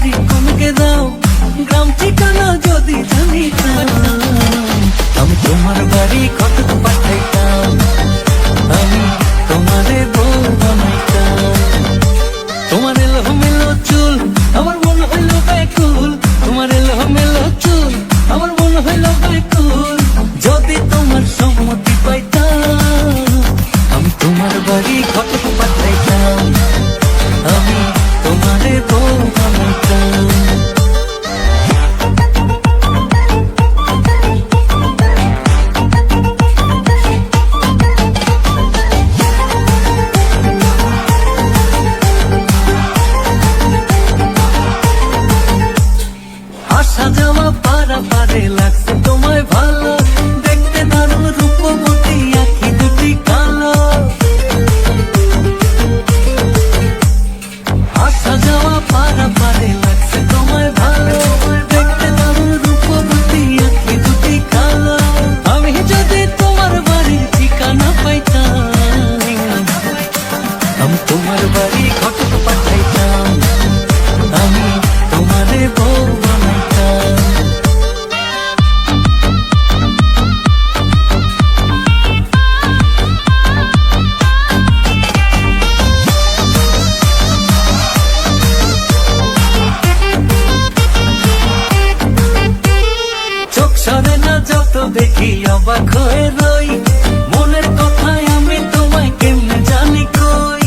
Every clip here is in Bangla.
বাড়ি কোন গ্রাম, গ্রাম ঠিকানা যদি জানিতাম, আমি তোমার বাড়ি কতক পাঠাইতাম, আমি তোমারে বউ বানাইতাম। তোমার এলোমেলো চুল আমার মন হইল ব্যাকুল, তোমার এলোমেলো চুল আমার মন হইল ব্যাকুল। যদি তোমার সম্মতি পাইতাম, আমি তোমার বাড়ি কতক পাঠাইতাম, আমি তোমারে বউ বানাইতাম। আসা যাওয়া পারা পারে লাগছে তোমায় ভালো, দেখতে দারুণ রূপবতী আঁখি দুটি কালো। আসা যাওয়া পারা পারে লাগছে তোমায় ভালো, দেখতে দারুণ রূপবতী আঁখি দুটি কালো। আমি যদি তোমার বাড়ির ঠিকানা পাইতাম, আমি তোমার বাড়ি কতক পাঠাইতাম, আমি তোমারে বউ বানাইতাম। চোখ সরে না যত দেখি অবাক হয়ে রই, মনের কথায় আমি তোমায় কেমনে জানি কই।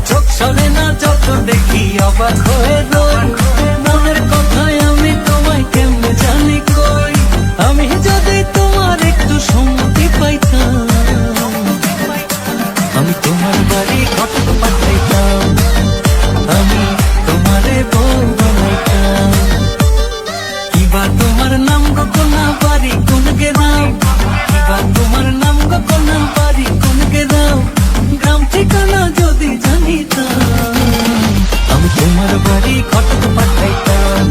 চোখ সরে না যত দেখি অবাক হয়ে রই, মনের কথায় আমি তোমায় কেমনে জানি কই। আমি যদি তোমার একটু সম্মতি পাইতাম, আমি তোমার বাড়ি কতক পাঠাইতাম, আমি তোমারে বউ বানাইতাম। কিবা তোমার নাম গো কোনা বাড়ি কোন গ্রাম, কিবা তোমার নাম গো কোনা বাড়ি কোন গ্রাম, গ্রাম ঠিকানা যদি জানিতাম, আমি তোমার বাড়ি কতক পাঠাইতাম,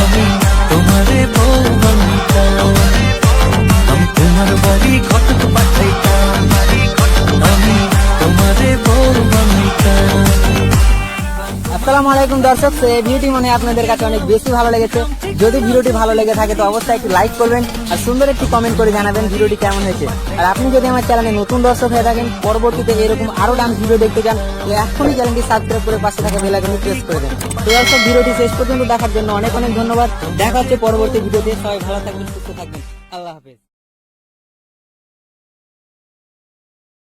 আমি তোমারে বউ বানাইতাম। আমি তোমার বাড়ি কতক পাঠাইতাম, আমি তোমারে বউ বানাইতাম। আসসালামু আলাইকুম দর্শক, এই ভিডিওটি মনে হয় আপনাদের কাছে অনেক বেশি ভালো লেগেছে। যদি ভিডিওটি ভালো লেগে থাকে তো অবশ্যই একটি লাইক করবেন আর সুন্দর একটি কমেন্ট করে জানাবেন ভিডিওটি কেমন হয়েছে। আর আপনি যদি আমার চ্যানেলে নতুন দর্শক হয়ে থাকেন, পরবর্তীতে এরকম আরো ডান্স ভিডিও দেখতে চান, তো এখনই চ্যানেলটি সাবস্ক্রাইব করে পাশে থাকা বেল আইকনটি প্রেস করে দেন। তো দর্শক, ভিডিওটি শেষ পর্যন্ত দেখার জন্য অনেক অনেক ধন্যবাদ। দেখা হচ্ছে পরবর্তী ভিডিওতে। সবাই ভালো থাকবেন, সুস্থ থাকবেন। আল্লাহ হাফেজ।